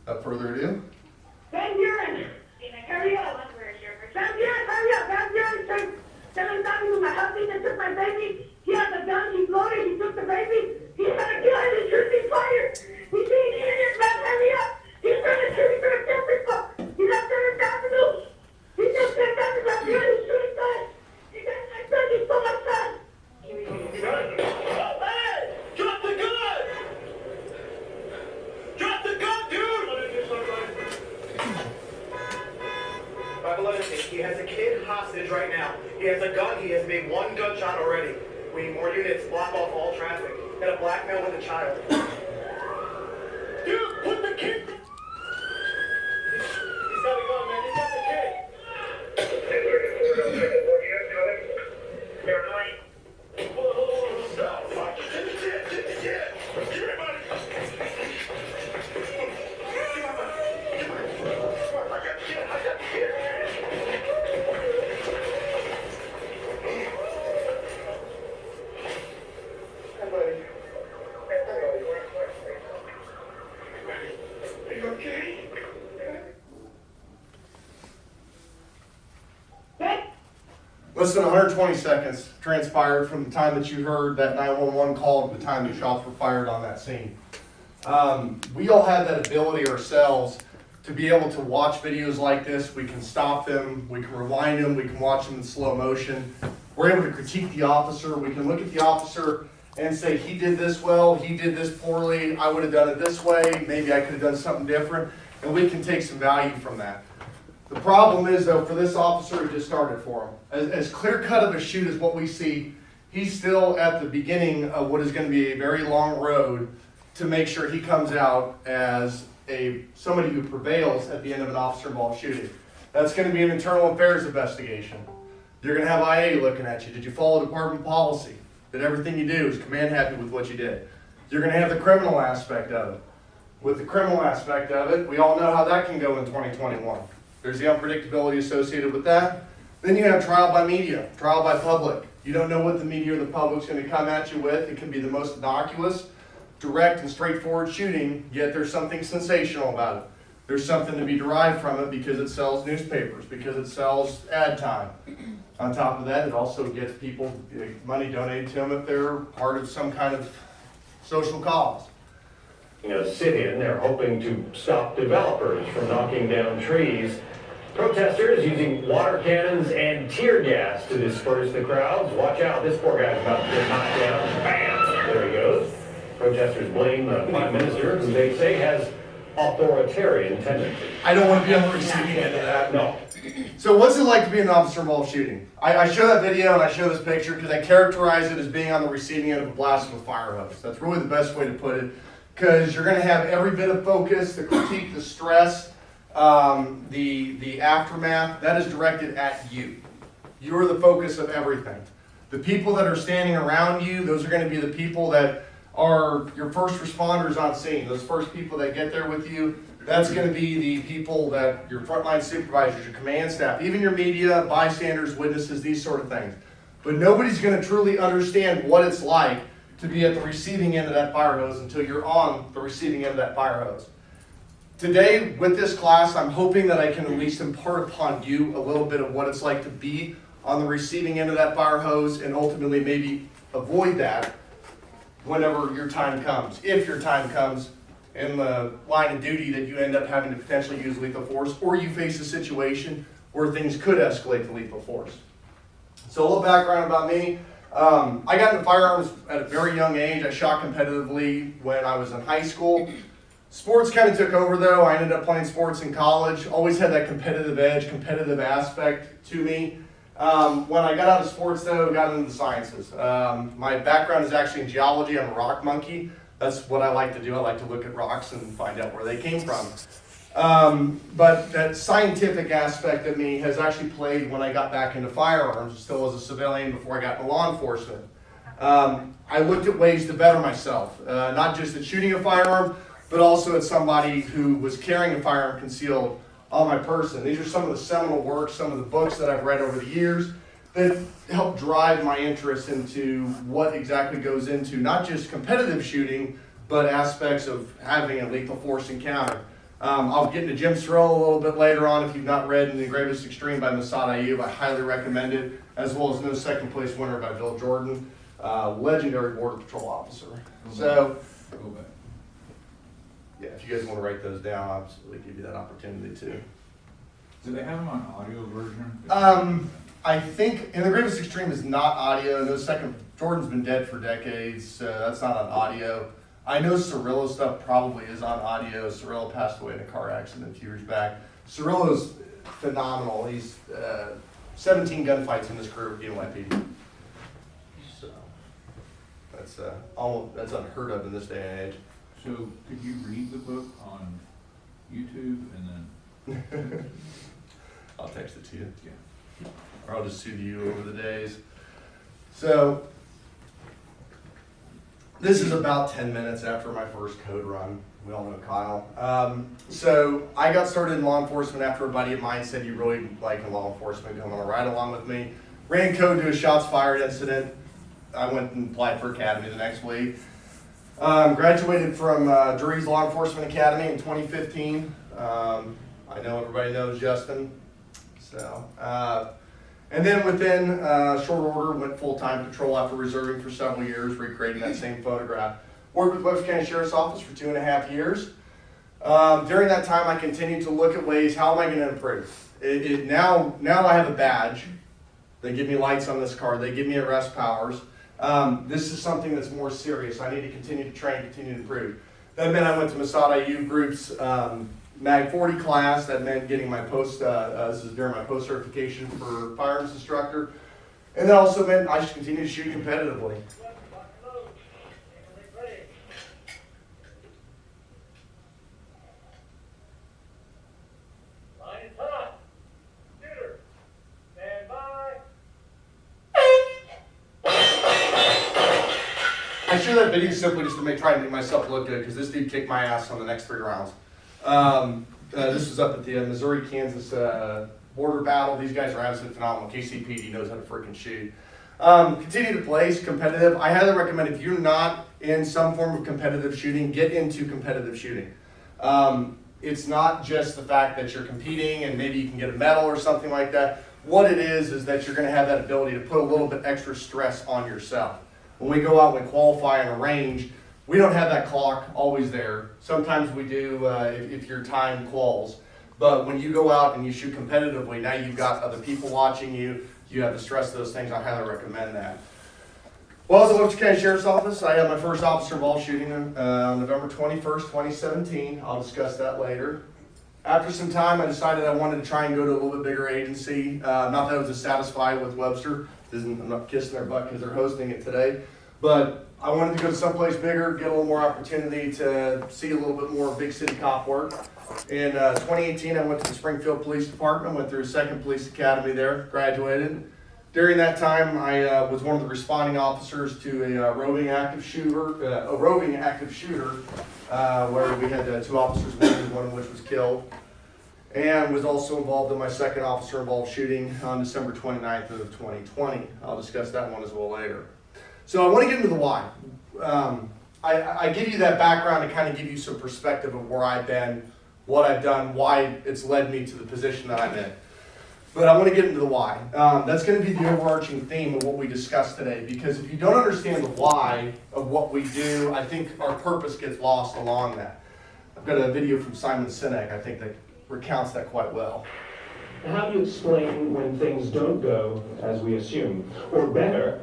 without further ado. Van Buren! Hurry up! Van Buren, hurry up! Van Buren, tell Donnie with my husband that took my baby. He has a gun, he's loaded, he took the baby. He's gonna kill him, he's shooting fire. He's being idiot, man, hurry up! He's gonna shoot, he's gonna kill people. He's not gonna down the news. He just came down to Van Buren, he's shooting fire. He got my son, he stole my son. Hey! Drop the gun! Drop the gun, dude! 511, he has a kid hostage right now. He has a gun. He has made one gunshot already. We need more units. Block off all traffic. Got a black male with a child. Dude, put the kid. He's got a gun, man. He's got the kid. Less than 120 seconds transpired from the time that you heard that 911 call to the time the shots were fired on that scene. We all have that ability ourselves to be able to watch videos like this. We can stop them, we can rewind them, we can watch them in slow motion. We're able to critique the officer. We can look at the officer and say, he did this well, he did this poorly, I would have done it this way, maybe I could have done something different, and we can take some value from that. The problem is, though, for this officer, it just started for him. As clear-cut of a shoot as what we see, he's still at the beginning of what is going to be a very long road to make sure he comes out as somebody who prevails at the end of an officer-involved shooting. That's going to be an internal affairs investigation. You're going to have IA looking at you. Did you follow department policy? Did everything you do is command happy with what you did? You're going to have the criminal aspect of it. With the criminal aspect of it, we all know how that can go in 2021. There's the unpredictability associated with that. Then you have trial by media, trial by public. You don't know what the media or the public's going to come at you with. It can be the most innocuous, direct, and straightforward shooting, yet there's something sensational about it. There's something to be derived from it because it sells newspapers, because it sells ad time. On top of that, it also gets people money donated to them if they're part of some kind of social cause. Sit-in, they're hoping to stop developers from knocking down trees. Protesters using water cannons and tear gas to disperse the crowds. Watch out, this poor guy's about to get knocked down. Bam! There he goes. Protesters blame the Prime Minister, who they say has authoritarian tendencies. I don't want to be on the receiving end of that. No. So what's it like to be an officer-involved shooting? I show that video and I show this picture because I characterize it as being on the receiving end of a blast of a fire hose. That's really the best way to put it, because you're going to have every bit of focus, the critique, the stress, the aftermath. That is directed at you. You're the focus of everything. The people that are standing around you, those are going to be the people that are your first responders on scene. Those first people that get there with you, that's going to be the people that your frontline supervisors, your command staff, even your media, bystanders, witnesses, these sort of things. But nobody's going to truly understand what it's like to be at the receiving end of that fire hose until you're on the receiving end of that fire hose. Today, with this class, I'm hoping that I can at least impart upon you a little bit of what it's like to be on the receiving end of that fire hose and ultimately maybe avoid that whenever your time comes, if your time comes in the line of duty that you end up having to potentially use lethal force, or you face a situation where things could escalate to lethal force. So a little background about me. I got into firearms at a very young age. I shot competitively when I was in high school. Sports kind of took over though. I ended up playing sports in college. Always had that competitive edge, competitive aspect to me. When I got out of sports though, got into the sciences. My background is actually in geology. I'm a rock monkey. That's what I like to do. I like to look at rocks and find out where they came from. But that scientific aspect of me has actually played when I got back into firearms, still as a civilian before I got into law enforcement. I looked at ways to better myself, not just at shooting a firearm, but also as somebody who was carrying a firearm concealed on my person. These are some of the seminal works, some of the books that I've read over the years that help drive my interest into what exactly goes into not just competitive shooting, but aspects of having a lethal force encounter. I'll get into Jim Sorrell a little bit later on. If you've not read In the Gravest Extreme by Masad Ayub, I highly recommend it, as well as No Second Place Winner by Bill Jordan, legendary Border Patrol officer. So, Go back. yeah, if you guys want to write those down, I'll absolutely give you that opportunity too. Do they have them on audio version? I think In the Gravest Extreme is not audio. No Second, Jordan's been dead for decades, so that's not on audio. I know Cirillo stuff probably is on audio. Cirillo passed away in a car accident a few years back. Cirillo's phenomenal. He's 17 gunfights in his career with NYPD. So that's unheard of in this day and age. So could you read the book on YouTube and then, I'll text it to you, yeah. or I'll just soothe you over the days. So this is about 10 minutes after my first code run. We all know Kyle. So I got started in law enforcement after a buddy of mine said, "You really like in law enforcement, come on a ride along with me." Ran code to a shots fired incident. I went and applied for academy the next week. Graduated from Drury's Law Enforcement Academy in 2015. I know everybody knows Justin. So, and then within short order, went full-time patrol after reserving for several years, recreating that same photograph. Worked with Webster County Sheriff's Office for 2.5 years. During that time, I continued to look at ways, how am I going to improve? Now I have a badge. They give me lights on this car. They give me arrest powers. This is something that's more serious. I need to continue to train, continue to improve. That meant I went to Masad Ayub Group's MAG 40 class. That meant getting my post, this is during my post certification for firearms instructor. And that also meant I should continue to shoot competitively. Line is hot. Shooter, stand by. I share that video simply just to try and make myself look good, because this dude kicked my ass on the next 3 rounds. This was up at the Missouri-Kansas border battle. These guys are absolutely phenomenal. KCPD knows how to freaking shoot. Continue to place competitive. I highly recommend, if you're not in some form of competitive shooting, get into competitive shooting. It's not just the fact that you're competing and maybe you can get a medal or something like that. What it is that you're going to have that ability to put a little bit extra stress on yourself. When we go out and we qualify in a range, we don't have that clock always there. Sometimes we do if your time quals. But when you go out and you shoot competitively, now you've got other people watching you. You have the stress of those things. I highly recommend that. Well, as a Webster County Sheriff's Office, I had my first officer-involved shooting on November 21st, 2017. I'll discuss that later. After some time, I decided I wanted to try and go to a little bit bigger agency. Not that I was dissatisfied with Webster. I'm not kissing their butt because they're hosting it today. But I wanted to go to someplace bigger, get a little more opportunity to see a little bit more big city cop work. In 2018, I went to the Springfield Police Department, went through a second police academy there, graduated. During that time, I was one of the responding officers to a roving active shooter, where we had 2 officers wounded, one of which was killed. And was also involved in my second officer-involved shooting on December 29th of 2020. I'll discuss that one as well later. So I want to get into the why. I give you that background to kind of give you some perspective of where I've been, what I've done, why it's led me to the position that I'm in. But I want to get into the why. That's going to be the overarching theme of what we discussed today, because if you don't understand the why of what we do, I think our purpose gets lost along that. I've got a video from Simon Sinek, I think, that recounts that quite well. How do you explain when things don't go as we assume? Or better,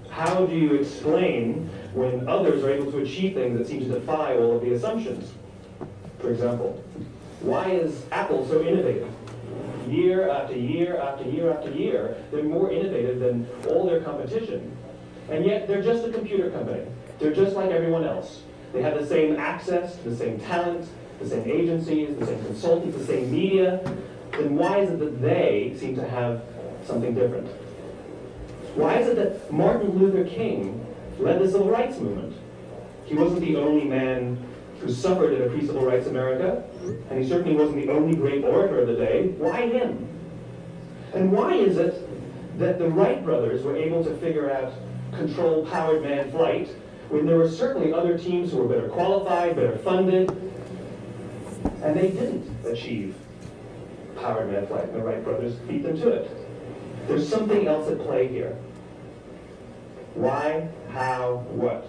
how do you explain when others are able to achieve things that seem to defy all of the assumptions? For example, why is Apple so innovative? Year after year after year after year, they're more innovative than all their competition. And yet they're just a computer company. They're just like everyone else. They have the same access to the same talent, the same agencies, the same consultants, the same media. Then why is it that they seem to have something different? Why is it that Martin Luther King led the civil rights movement? He wasn't the only man who suffered in a pre-civil rights America, and he certainly wasn't the only great orator of the day. Why him? And why is it that the Wright brothers were able to figure out controlled powered manned flight when there were certainly other teams who were better qualified, better funded? And they didn't achieve powered man flight. The Wright brothers beat them to it. There's something else at play here. Why, how, what?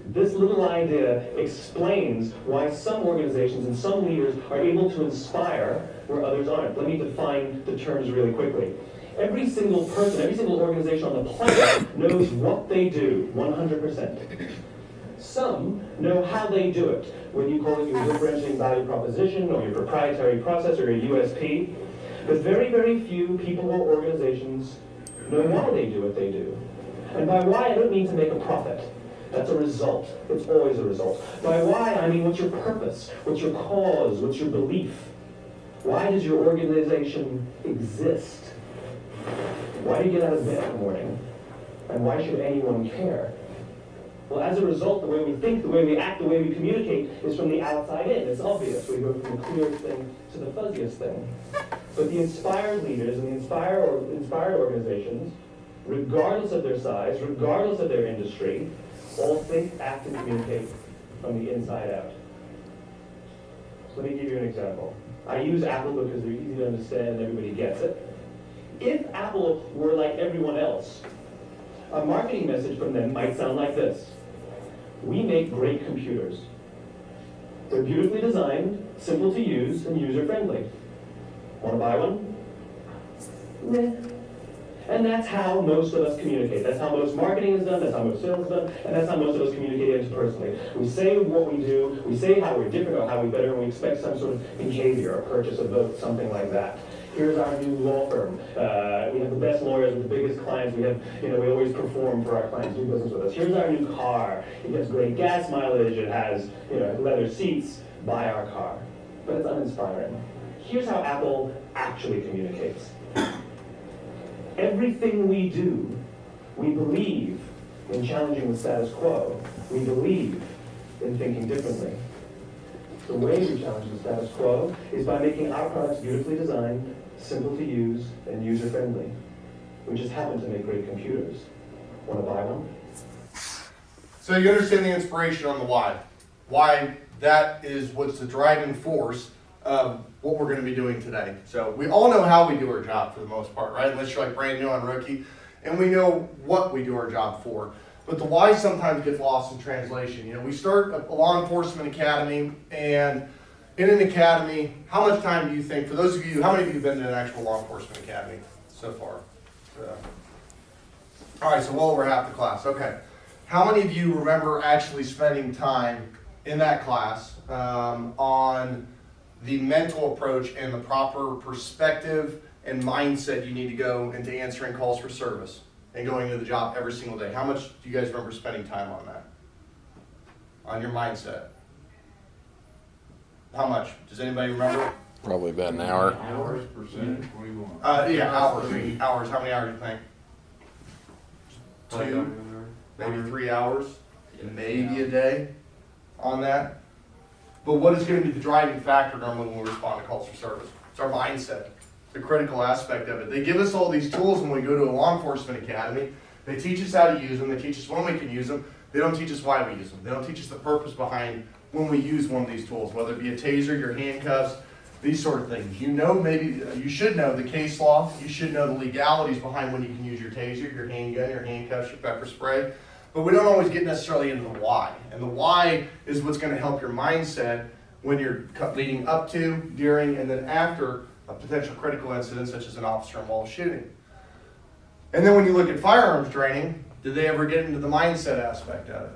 This little idea explains why some organizations and some leaders are able to inspire where others aren't. Let me define the terms really quickly. Every single person, every single organization on the planet knows what they do, 100%. Some know how they do it, when you call it your differentiating value proposition or your proprietary process or your USP. But very, very few people or organizations know why they do what they do. And by why, I don't mean to make a profit. That's a result. It's always a result. By why, I mean what's your purpose? What's your cause? What's your belief? Why does your organization exist? Why do you get out of bed in the morning? And why should anyone care? Well, as a result, the way we think, the way we act, the way we communicate is from the outside in. It's obvious. We go from the clearest thing to the fuzziest thing. But the inspired leaders and the inspired organizations, regardless of their size, regardless of their industry, all think, act, and communicate from the inside out. So let me give you an example. I use Apple because they're easy to understand and everybody gets it. If Apple were like everyone else, a marketing message from them might sound like this. We make great computers. They're beautifully designed, simple to use, and user-friendly. Want to buy one? Meh. And that's how most of us communicate. That's how most marketing is done, that's how most sales is done, and that's how most of us communicate interpersonally. We say what we do, we say how we're different or how we're better, and we expect some sort of behavior, a purchase, a vote, something like that. Here's our new law firm. We have the best lawyers with the biggest clients. We have, we always perform for our clients, do business with us. Here's our new car. It gets great gas mileage. It has, leather seats. Buy our car. But it's uninspiring. Here's how Apple actually communicates. Everything we do, we believe in challenging the status quo. We believe in thinking differently. The way we challenge the status quo is by making our products beautifully designed, simple to use, and user-friendly. We just happen to make great computers. Want to buy one? So you understand the inspiration on the why. Why that is what's the driving force of what we're going to be doing today. So we all know how we do our job for the most part, right? Unless you're like brand new on Rookie. And we know what we do our job for. But the why sometimes gets lost in translation. We start a law enforcement academy, and in an academy, how much time do you think, for those of you, how many of you have been to an actual law enforcement academy so far? All right, so well over half the class. Okay. How many of you remember actually spending time in that class on the mental approach and the proper perspective and mindset you need to go into answering calls for service and going into the job every single day? How much do you guys remember spending time on that? On your mindset? How much? Does anybody remember? Probably about an hour. Hours, percentage, what do you want? Yeah, hours. Hours. How many hours do you think? 2, maybe 3 hours, maybe a day on that. But what is going to be the driving factor normally when we respond to calls for service? It's our mindset, the critical aspect of it. They give us all these tools when we go to a law enforcement academy. They teach us how to use them. They teach us when we can use them. They don't teach us why we use them. They don't teach us the purpose behind when we use one of these tools, whether it be a taser, your handcuffs, these sort of things. Maybe you should know the case law. You should know the legalities behind when you can use your taser, your handgun, your handcuffs, your pepper spray. But we don't always get necessarily into the why. And the why is what's going to help your mindset when you're leading up to, during, and then after a potential critical incident such as an officer-involved shooting. And then when you look at firearms training, did they ever get into the mindset aspect of it?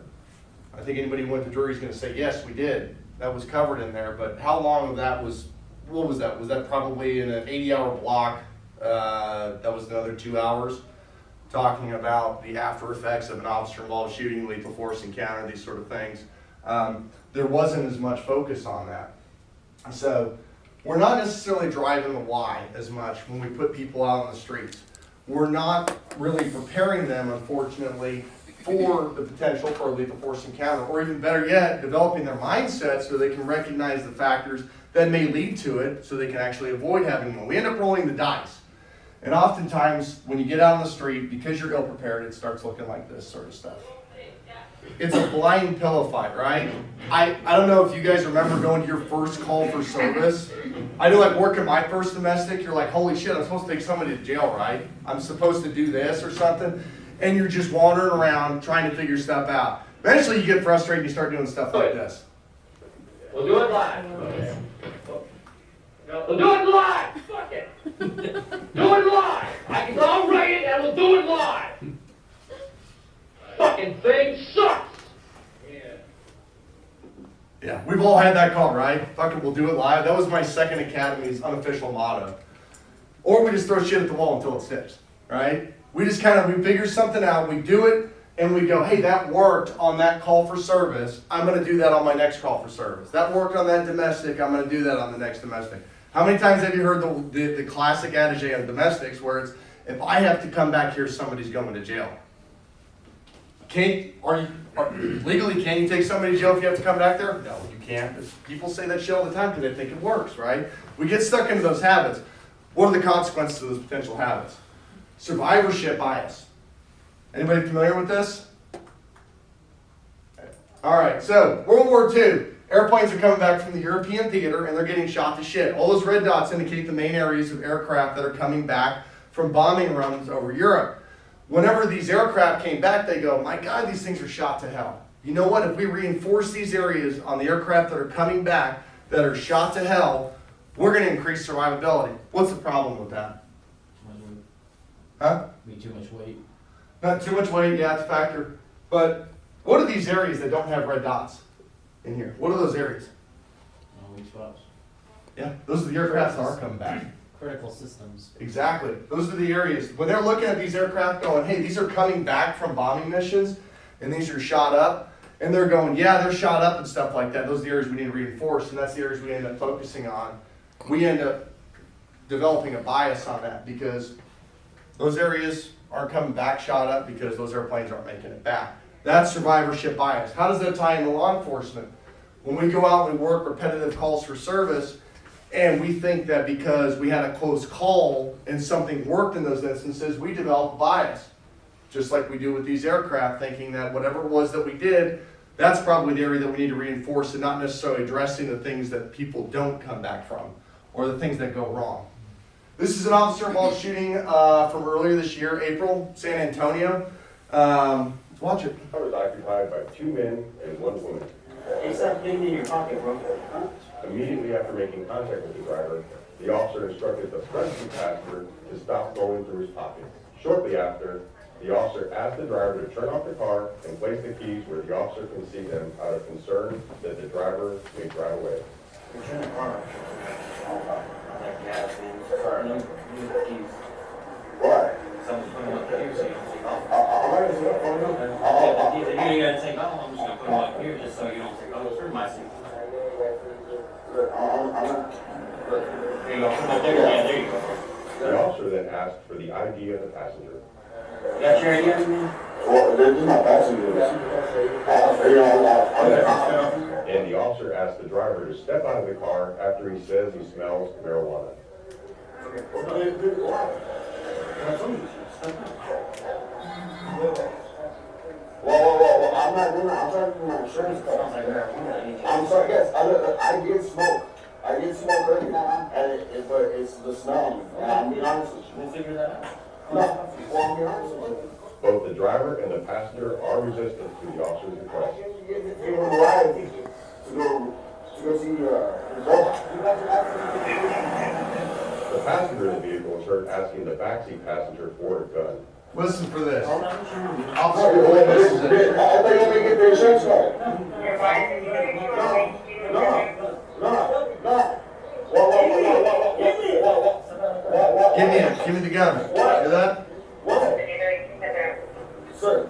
I think anybody who went to jury is going to say, yes, we did. That was covered in there. But how long of that was, what was that? Was that probably in an 80-hour block? That was another 2 hours. Talking about the after effects of an officer-involved shooting, lethal force encounter, these sort of things. There wasn't as much focus on that. So we're not necessarily driving the why as much when we put people out on the streets. We're not really preparing them, unfortunately, for the potential for a lethal force encounter, or even better yet, developing their mindset so they can recognize the factors that may lead to it so they can actually avoid having one. We end up rolling the dice. And oftentimes, when you get out on the street, because you're ill-prepared, it starts looking like this sort of stuff. it's a blind pillow fight, right? I don't know if you guys remember going to your first call for service. I know, like, working my first domestic, you're like, holy shit, I'm supposed to take somebody to jail, right? I'm supposed to do this or something. And you're just wandering around trying to figure stuff out. Eventually you get frustrated and you start doing stuff like this. We'll do it live. We'll do it live. Fuck it. Do it live. I'll write it and we'll do it live. Fucking thing sucks. Yeah, we've all had that call, right? Fucking we'll do it live. That was my second academy's unofficial motto. Or we just throw shit at the wall until it sticks, right? We just we figure something out, we do it, and we go, hey, that worked on that call for service. I'm gonna do that on my next call for service. That worked on that domestic, I'm gonna do that on the next domestic. How many times have you heard the classic adage on domestics where it's, if I have to come back here, somebody's going to jail? Legally, can you take somebody to jail if you have to come back there? No, you can't. People say that shit all the time because they think it works, right? We get stuck into those habits. What are the consequences of those potential habits? Survivorship bias. Anybody familiar with this? All right, so World War II. Airplanes are coming back from the European theater and they're getting shot to shit. All those red dots indicate the main areas of aircraft that are coming back from bombing runs over Europe. Whenever these aircraft came back, they go, my God, these things are shot to hell. You know what? If we reinforce these areas on the aircraft that are coming back, that are shot to hell, we're going to increase survivability. What's the problem with that? Huh? Be too much weight. Not too much weight, yeah, it's a factor. But what are these areas that don't have red dots in here? What are those areas? Weak spots. Yeah, those are the aircraft that are coming back. Critical systems. Exactly. Those are the areas. When they're looking at these aircraft going, hey, these are coming back from bombing missions, and these are shot up, and they're going, yeah, they're shot up and stuff like that. Those are the areas we need to reinforce, and that's the areas we end up focusing on. We end up developing a bias on that because those areas aren't coming back shot up because those airplanes aren't making it back. That's survivorship bias. How does that tie into law enforcement? When we go out and we work repetitive calls for service, and we think that because we had a close call and something worked in those instances, we develop a bias. Just like we do with these aircraft, thinking that whatever it was that we did, that's probably the area that we need to reinforce and not necessarily addressing the things that people don't come back from or the things that go wrong. This is an officer-involved shooting from earlier this year, April, San Antonio. Let's watch it. I was occupied by 2 men and 1 woman. Hey, stop getting in your pocket, bro. Immediately after making contact with the driver, the officer instructed the front seat passenger to stop going through his pocket. Shortly after, the officer asked the driver to turn off the car and place the keys where the officer can see them out of concern that the driver may drive away. Turn the car off. Like gas, man. Sorry, no. Use the keys. What? Someone's putting them up here so you don't take off. If you ain't gotta take off, I'm just gonna put them up here just so you don't take off. Through my seat. There you go. Put them up there. Yeah, there you go. The officer then asked for the ID of the passenger. You got your idea, man? Well, this is my passenger. And the officer asked the driver to step out of the car after he says he smells marijuana. Whoa, I'm not doing that. I'm trying to do my insurance card. I'm sorry, yes, I get smoke. I get smoke right now, and but it's the smell. And I'm being honest with you. We'll figure that out. No, well, I'm being honest with you. Both the driver and the passenger are resistant to the officer's request. Give him a ride to go see your dog. The passenger in the vehicle was heard asking the backseat passenger for a gun. Listen for this. Oh, Officer, this is it. I thought you were gonna get the insurance card. No. Give me the gun. Hear that? Sir.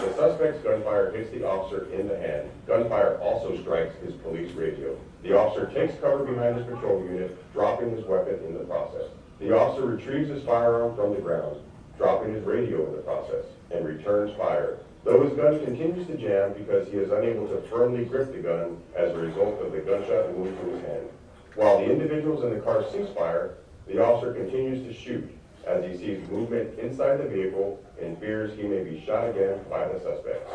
The suspect's gunfire hits the officer in the hand. Gunfire also strikes his police radio. The officer takes cover behind his patrol unit, dropping his weapon in the process. The officer retrieves his firearm from the ground, dropping his radio in the process, and returns fire. Though his gun continues to jam because he is unable to firmly grip the gun as a result of the gunshot wound to his hand. While the individuals in the car cease fire, the officer continues to shoot, as he sees movement inside the vehicle and fears he may be shot again by the suspect.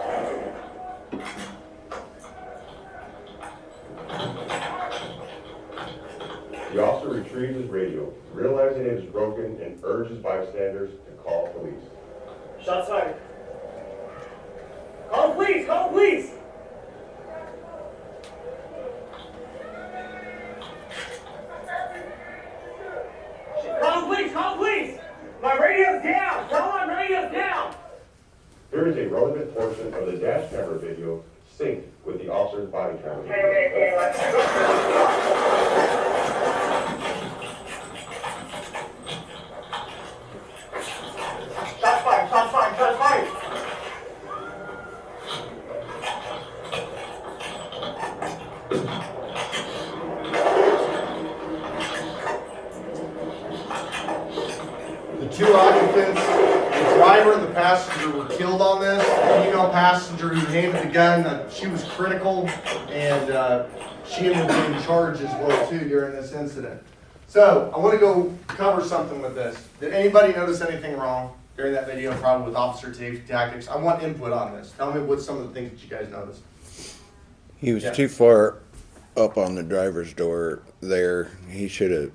The officer retrieves his radio, realizing it is broken, and urges bystanders to call police. Shots fired. Call police! Call police! Call police! Call police! My radio's down! Tell them my radio's down! Here is a relevant portion of the dash camera video synced with the officer's body camera. Shots fired! Shots fired! Shots fired! The two occupants, the driver and the passenger, were killed on this. The female passenger who handed the gun, she was critical, and she ended up being charged as well too during this incident. So I want to go cover something with this. Did anybody notice anything wrong during that video, probably with officer tactics? I want input on this. Tell me what some of the things that you guys noticed. He was Yeah. too far up on the driver's door there. He should have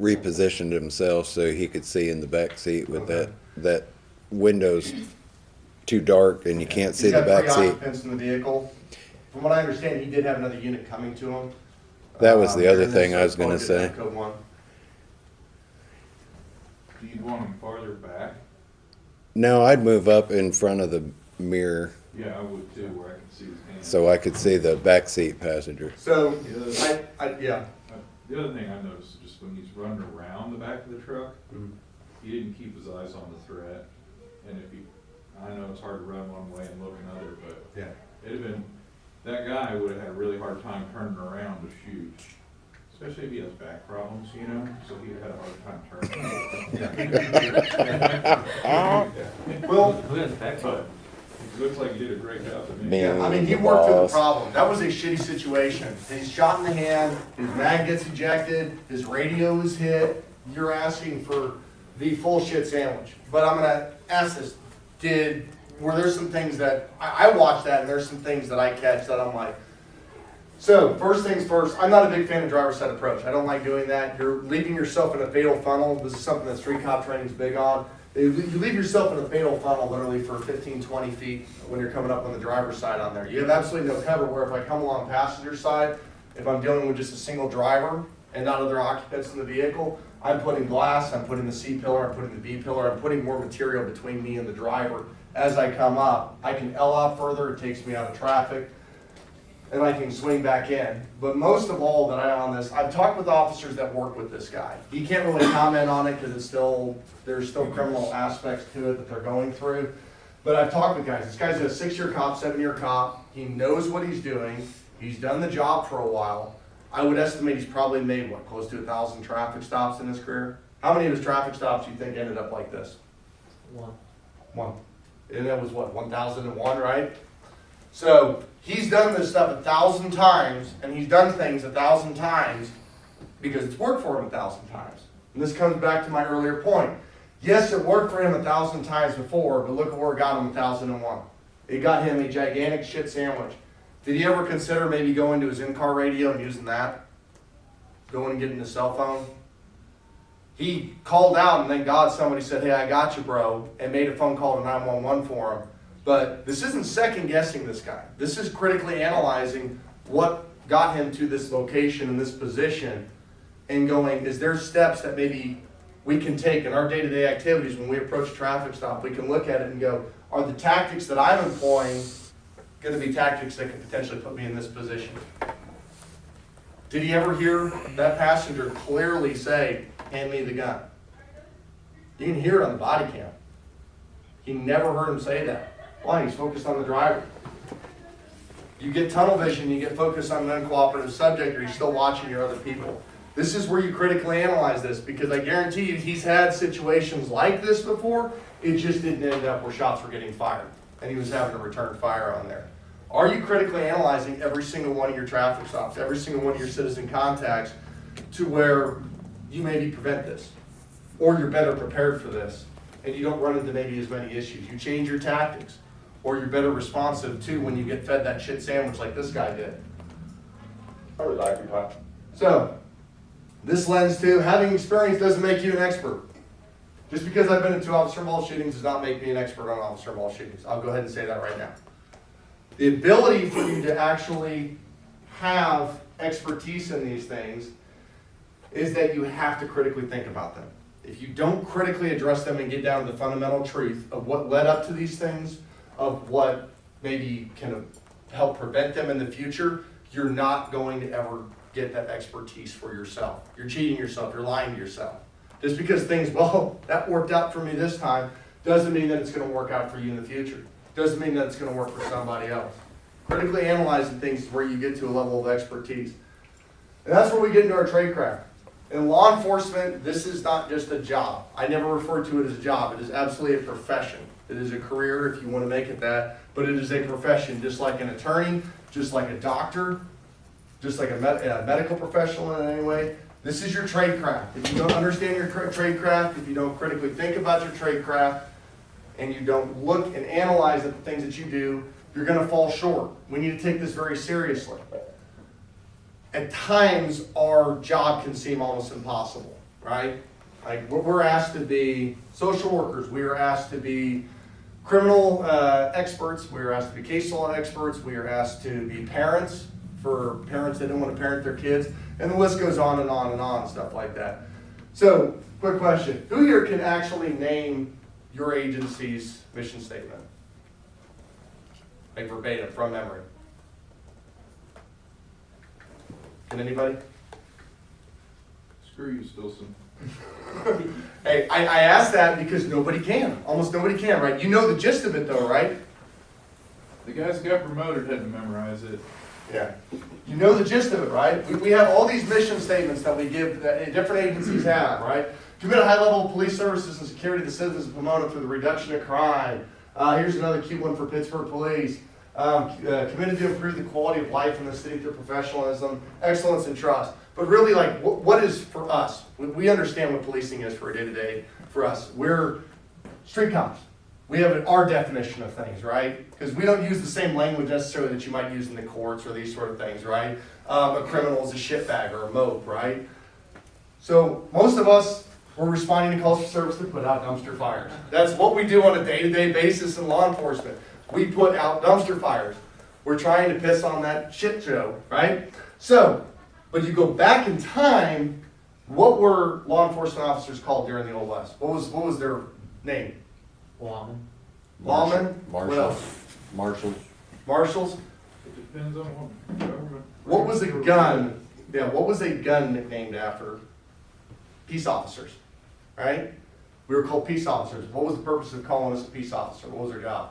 repositioned himself so he could see in the back seat with that window's too dark and you can't see He's the got back three seat. occupants in the vehicle. From what I understand, he did have another unit coming to him. That was the other and thing this I was probably gonna say. did code 1. Do you want them farther back? No, I'd move up in front of the mirror Yeah, I would too, where I can see his hands. so I could see the back seat passenger. So, Yeah. yeah. The other thing I noticed is just when he's running around the back of the truck, Mhm. he didn't keep his eyes on the threat. And if he, I know it's hard to run one way and look another, but Yeah. it'd have been, that guy would have had a really hard time turning around to shoot. Especially if he has back problems, you know, so he'd had a hard time turning. Well, But it looks like he did a great job to me. Man. yeah, I mean, he worked through the problem. That was a shitty situation. He's shot in the hand, his mag gets ejected, his radio is hit. You're asking for the full shit sandwich. But I'm gonna ask this, were there some things that, I watched that and there's some things that I catch that I'm like, so first things first, I'm not a big fan of driver's side approach. I don't like doing that. You're leaving yourself in a fatal funnel. This is something that street cop training is big on. You leave yourself in a fatal funnel literally for 15, 20 feet when you're coming up on the driver's side on there. You have absolutely no cover where if I come along passenger side, if I'm dealing with just a single driver and not other occupants in the vehicle, I'm putting glass, I'm putting the C pillar, I'm putting the B pillar, I'm putting more material between me and the driver. As I come up, I can L out further, it takes me out of traffic, and I can swing back in. But most of all that I've talked with officers that work with this guy. He can't really comment on it because there's still criminal aspects to it that they're going through. But I've talked with guys. This guy's a 6-year cop, 7-year cop. He knows what he's doing. He's done the job for a while. I would estimate he's probably made, close to 1,000 traffic stops in his career? How many of his traffic stops do you think ended up like this? One. And that was 1,001, right? So he's done this stuff 1,000 times, and he's done things 1,000 times because it's worked for him 1,000 times. And this comes back to my earlier point. Yes, it worked for him 1,000 times before, but look at where it got him 1,001. It got him a gigantic shit sandwich. Did he ever consider maybe going to his in-car radio and using that? Going and getting his cell phone? He called out, and thank God somebody said, hey, I got you, bro, and made a phone call to 911 for him. But this isn't second guessing this guy. This is critically analyzing what got him to this location and this position and going, is there steps that maybe we can take in our day-to-day activities when we approach a traffic stop? We can look at it and go, are the tactics that I'm employing going to be tactics that could potentially put me in this position? Did he ever hear that passenger clearly say, hand me the gun? You can hear it on the body cam. He never heard him say that. Why? He's focused on the driver. You get tunnel vision, you get focused on an uncooperative subject, or you're still watching your other people. This is where you critically analyze this, because I guarantee you he's had situations like this before. It just didn't end up where shots were getting fired, and he was having to return fire on there. Are you critically analyzing every single one of your traffic stops, every single one of your citizen contacts, to where you maybe prevent this? or you're better prepared for this, and you don't run into maybe as many issues. You change your tactics, or you're better responsive to when you get fed that shit sandwich like this guy did. I was occupied. So, this lends to having experience doesn't make you an expert. Just because I've been in 2 officer-involved shootings does not make me an expert on officer-involved shootings. I'll go ahead and say that right now. The ability for you to actually have expertise in these things is that you have to critically think about them. If you don't critically address them and get down to the fundamental truth of what led up to these things, of what maybe can help prevent them in the future, you're not going to ever get that expertise for yourself. You're cheating yourself, you're lying to yourself. Just because things, well, that worked out for me this time, doesn't mean that it's gonna work out for you in the future. Doesn't mean that it's gonna work for somebody else. Critically analyzing things is where you get to a level of expertise. And that's where we get into our trade craft. In law enforcement, this is not just a job. I never refer to it as a job. It is absolutely a profession. It is a career if you want to make it that, but it is a profession, just like an attorney, just like a doctor, just like a medical professional in any way. This is your trade craft. If you don't understand your trade craft, if you don't critically think about your trade craft, and you don't look and analyze the things that you do, you're going to fall short. We need to take this very seriously. At times, our job can seem almost impossible, right? Like, we're asked to be social workers. We are asked to be criminal experts. We are asked to be case law experts. We are asked to be parents for parents that don't want to parent their kids. And the list goes on and on and on, stuff like that. So, quick question. Who here can actually name your agency's mission statement? Like verbatim, from memory. Can anybody? Screw you, Stilson. Hey, I asked that because nobody can. Almost nobody can, right? You know the gist of it though, right? The guys who got promoted had to memorize it. Yeah. You know the gist of it, right? We have all these mission statements that we give, that different agencies have, right? Commit a high level of police services and security to citizens of Pomona through the reduction of crime. Here's another cute one for Pittsburgh Police. Committed to improve the quality of life in the city through professionalism, excellence, and trust. But really, like, what is for us? We understand what policing is for a day-to-day for us. We're street cops. We have our definition of things, right? Because we don't use the same language necessarily that you might use in the courts or these sort of things, right? A criminal is a shitbag or a mope, right? So most of us, we're responding to calls for service to put out dumpster fires. That's what we do on a day-to-day basis in law enforcement. We put out dumpster fires. We're trying to piss on that shit show, right? So, but you go back in time, what were law enforcement officers called during the Old West? What was their name? Lawman. Lawmen? What else? Marshals. Marshals? It depends on what government. What was a gun? Yeah, what was a gun nicknamed after? Peace officers, right? We were called peace officers. What was the purpose of calling us a peace officer? What was their job?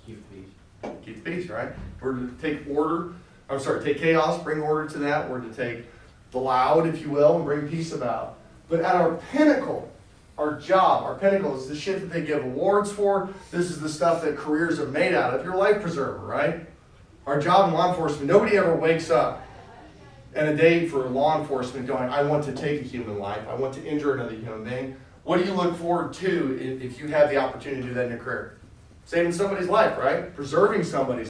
Keep the peace. Keep the peace, right? We're to take chaos, bring order to that. We're to take the loud, if you will, and bring peace about. But at our pinnacle, our job, our pinnacle is the shit that they give awards for. This is the stuff that careers are made out of. You're a life preserver, right? Our job in law enforcement, nobody ever wakes up in a day for law enforcement going, I want to take a human life. I want to injure another human being. What do you look forward to if you have the opportunity to do that in your career? Saving somebody's life, right? Preserving somebody's